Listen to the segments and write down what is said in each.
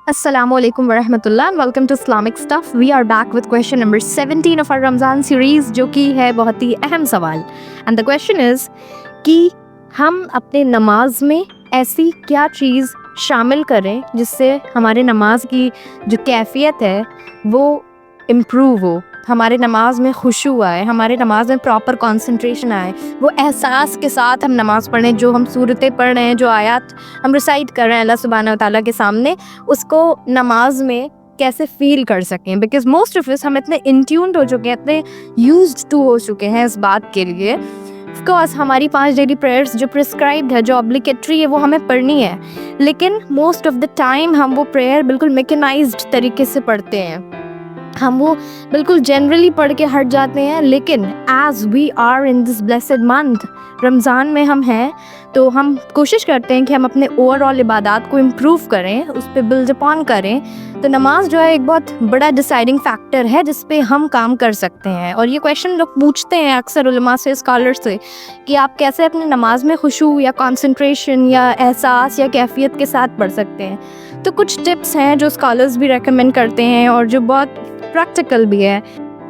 Assalamu alaikum wa rahmatullah and welcome to Islamic Stuff. We are back with question number 17 of our Ramzan series जो कि है बहुत ही अहम सवाल. And the question is कि हम अपने नमाज में ऐसी क्या चीज़ शामिल करें जिससे हमारे नमाज की जो कैफियत है वो इम्प्रूव हो, हमारे नमाज में खुशू आए, हमारे नमाज में प्रॉपर कंसंट्रेशन आए, वो एहसास के साथ हम नमाज़ पढ़ें, जो हम सूरतें पढ़ रहे हैं, जो आयत हम रिसाइट कर रहे हैं अल्लाह सुब्हानहू व तआला के सामने, उसको नमाज में कैसे फील कर सकें. बिकॉज मोस्ट ऑफ इस हम इतने इंट्यून्ड हो चुके हैं, इतने यूज्ड टू हो चुके हैं इस बात के लिए. ऑफ कोर्स हमारी 5 डेली प्रेयर्स जो प्रिस्क्राइब्ड है, जो ऑब्लिगेटरी है, वो हमें पढ़नी है, लेकिन मोस्ट ऑफ द टाइम हम वो प्रेयर बिल्कुल मैकेनाइज्ड तरीके से पढ़ते हैं, हम वो बिल्कुल जनरली पढ़ के हट जाते हैं. लेकिन as we are in this blessed month, Ramzan में हम हैं, तो हम कोशिश करते हैं कि हम अपने ओवरऑल इबादत को इम्प्रूव करें, उस पर बिल्ड अपॉन करें. तो नमाज जो है एक बहुत बड़ा डिसाइडिंग फैक्टर है जिस पे हम काम कर सकते हैं. और ये क्वेश्चन लोग पूछते हैं अक्सर उलमा से, स्कॉलर्स से, कि आप कैसे अपने नमाज में खुशू या कंसंट्रेशन या एहसास या कैफियत के साथ पढ़ सकते हैं. तो कुछ टिप्स हैं जो स्कॉलर्स भी रेकमेंड करते हैं और जो बहुत प्रैक्टिकल भी है.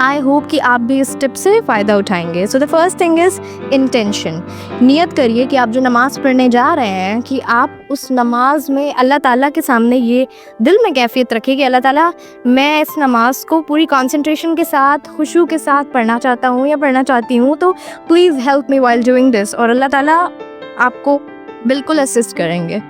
आई होप कि आप भी इस टिप से फ़ायदा उठाएंगे. So the first thing is intention. नियत करिए कि आप जो नमाज़ पढ़ने जा रहे हैं कि आप उस नमाज में अल्लाह ताला के सामने ये दिल में कैफियत रखिए कि अल्लाह ताला, मैं इस नमाज को पूरी कंसंट्रेशन के साथ, खुशू के साथ पढ़ना चाहता हूँ या पढ़ना चाहती हूँ, तो please help me while doing this. और अल्लाह ताला आपको बिल्कुल असिस्ट करेंगे.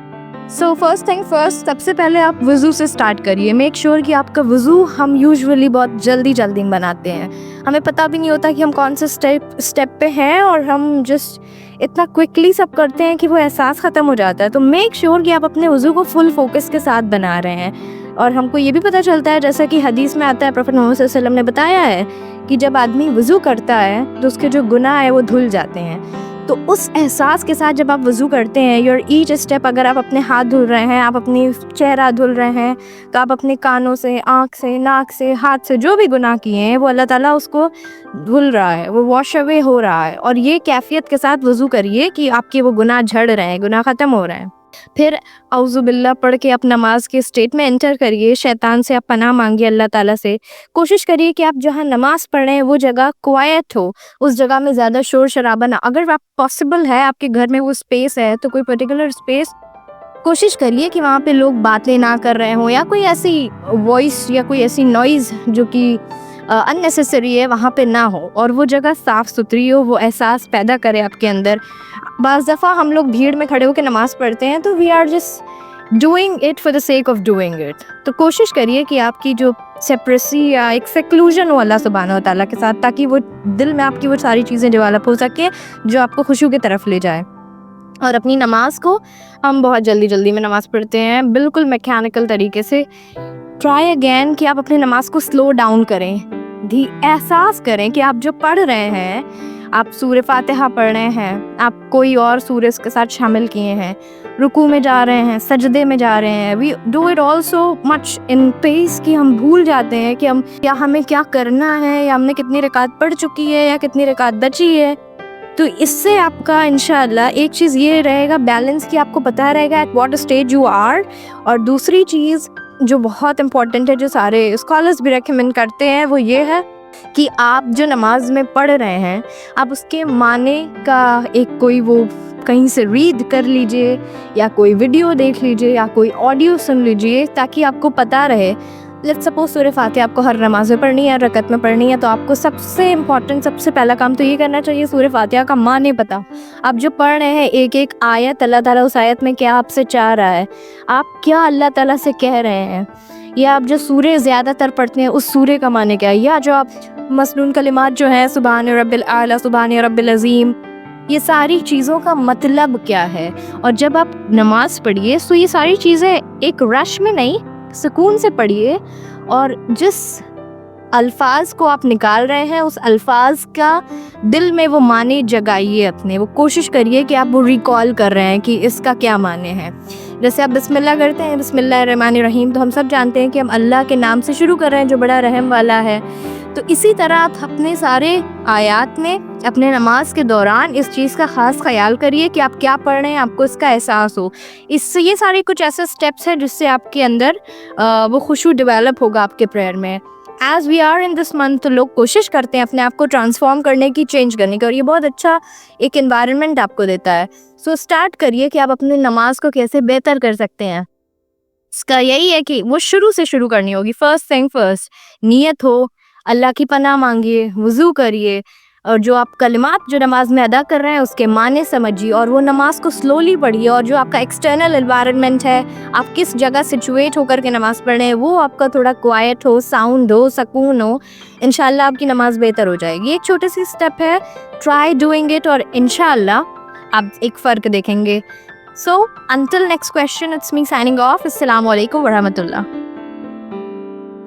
सो फर्स्ट थिंग फर्स्ट, सबसे पहले आप वज़ू से स्टार्ट करिए. मेक श्योर कि आपका वज़ू, हम यूजुअली बहुत जल्दी बनाते हैं, हमें पता भी नहीं होता कि हम कौन से स्टेप पे हैं, और हम जस्ट इतना क्विकली सब करते हैं कि वो एहसास ख़त्म हो जाता है. तो मेक श्योर कि आप अपने वज़ू को फुल फोकस के साथ बना रहे हैं. और हमको ये भी पता चलता है, जैसा कि हदीस में आता है, प्रॉफेट मोहम्मद सल्लल्लाहु अलैहि वसल्लम ने बताया है कि जब आदमी वज़ू करता है तो उसके जो गुनाह है वो धुल जाते हैं. तो उस एहसास के साथ जब आप वज़ू करते हैं, योर ईच स्टेप, अगर आप अपने हाथ धुल रहे हैं, आप अपनी चेहरा धुल रहे हैं, तो आप अपने कानों से, आँख से, नाक से, हाथ से जो भी गुनाह किए हैं वो अल्लाह ताला उसको धुल रहा है, वो वॉश अवे हो रहा है. और ये कैफियत के साथ वज़ू करिए कि आपके वो गुनाह झड़ रहे हैं, गुनाह ख़त्म हो रहे हैं. फिर औज़ु बिल्लाह पढ़ के आप नमाज के स्टेट में एंटर करिए. शैतान से आप पनाह मांगिए अल्लाह ताला से. कोशिश करिए कि आप जहाँ नमाज पढ़ रहे हैं वो जगह क्वाइट हो, उस जगह में ज़्यादा शोर शराबा ना. अगर आप पॉसिबल है, आपके घर में वो स्पेस है, तो कोई पर्टिकुलर स्पेस कोशिश करिए कि वहाँ पे लोग बातें ना कर रहे हों, या कोई ऐसी वॉइस या कोई ऐसी नॉइज़ जो कि अननेसेसरी है वहाँ पे ना हो, और वो जगह साफ़ सुथरी हो, वो एहसास पैदा करे आपके अंदर. बाज़ दफ़ा हम लोग भीड़ में खड़े होकर नमाज़ पढ़ते हैं, तो we are just doing it for the sake of doing it. तो कोशिश करिए कि आपकी जो सेपरेसी या एक सेक्लूजन हो अल्लाह सुब्हानहू व तआला के साथ, ताकि वो दिल में आपकी वो सारी चीज़ें डेवलप हो सके जो आपको खुशू की तरफ ले जाए. और अपनी नमाज को, हम बहुत जल्दी में नमाज़ पढ़ते हैं, बिल्कुल मैकेनिकल तरीके से. ट्राई अगेन कि आप अपनी नमाज को स्लो डाउन करें, एहसास करें कि आप जो पढ़ रहे हैं, आप सूरह फातिहा पढ़ रहे हैं, आप कोई और सूरह इसके साथ शामिल किए हैं, रुकू में जा रहे हैं, सजदे में जा रहे हैं. We do it also much in pace कि हम भूल जाते हैं कि हमें क्या करना है, या हमने कितनी रकात पढ़ चुकी है या कितनी रकात बची है. तो इससे आपका इंशाअल्लाह एक चीज़ ये रहेगा बैलेंस, कि आपको पता रहेगा at what stage you are. और दूसरी चीज़ जो बहुत इम्पॉर्टेंट है, जो सारे स्कॉलर्स भी रेकमेंड करते हैं, वो ये है कि आप जो नमाज में पढ़ रहे हैं, आप उसके माने का एक कोई वो कहीं से रीड कर लीजिए, या कोई वीडियो देख लीजिए, या कोई ऑडियो सुन लीजिए, ताकि आपको पता रहे. लेट्स सपोज सूरह फातिहा आपको हर नमाज में पढ़नी है, रकत में पढ़नी है, तो आपको सबसे इम्पॉर्टेंट, सबसे पहला काम तो ये करना चाहिए, सूरह फातिहा का माने पता. आप जो पढ़ रहे हैं एक एक आयत, अल्लाह ताला उस आयत में क्या आपसे चाह रहा है, आप क्या अल्लाह ताला से कह रहे हैं, या आप जो सूरह ज़्यादातर पढ़ते हैं उस सूरह का माने क्या है, या जो आप मसनून कलिमात जो हैं, सुभान रब्बिल आला, सुभान रब्बिल अज़ीम, ये सारी चीज़ों का मतलब क्या है. और जब आप नमाज पढ़िए तो ये सारी चीज़ें एक रश में नहीं, सुकून से पढ़िए, और जिस अल्फाज को आप निकाल रहे हैं उस अल्फाज का दिल में वो माने जगाइए अपने. वो कोशिश करिए कि आप वो रिकॉल कर रहे हैं कि इसका क्या माने हैं. جیسے آپ بسم اللہ کرتے ہیں، بسم اللہ الرحمن الرحیم، تو ہم سب جانتے ہیں کہ ہم اللہ کے نام سے شروع کر رہے ہیں جو بڑا رحم والا ہے. تو اسی طرح آپ اپنے سارے آیات میں اپنے نماز کے دوران اس چیز کا خاص خیال کریے کہ آپ کیا پڑھ رہے ہیں، آپ کو اس کا احساس ہو. اس سے یہ سارے کچھ ایسے سٹیپس ہیں جس سے آپ کے اندر وہ خشوع ڈیولپ ہوگا آپ کے پریئر میں. As we are in this month, تو لوگ کوشش کرتے ہیں اپنے آپ کو ٹرانسفارم کرنے کی، چینج کرنے کی، اور یہ بہت اچھا ایک انوائرمنٹ آپ کو دیتا ہے. سو اسٹارٹ کریے کہ آپ اپنے نماز کو کیسے بہتر کر سکتے ہیں. اس کا یہی ہے کہ وہ شروع سے شروع کرنی ہوگی. فرسٹ تھنگ فرسٹ، نیت ہو، اللہ کی پناہ مانگیے، وضو کریے، اور جو آپ کلمات جو نماز میں ادا کر رہے ہیں اس کے معنی سمجھیے، اور وہ نماز کو سلولی پڑھیے. اور جو آپ کا ایکسٹرنل انوائرمنٹ ہے، آپ کس جگہ سچویٹ ہو کر کے نماز پڑھ رہے ہیں، وہ آپ کا تھوڑا کوائٹ ہو، ساؤنڈ ہو، سکون ہو، انشاءاللہ آپ کی نماز بہتر ہو جائے گی. ایک چھوٹی سی اسٹیپ ہے، ٹرائی ڈوئنگ اٹ، اور انشاءاللہ آپ ایک فرق دیکھیں گے. So, until next question, it's me signing off. Assalamu alaikum wa rahmatullah.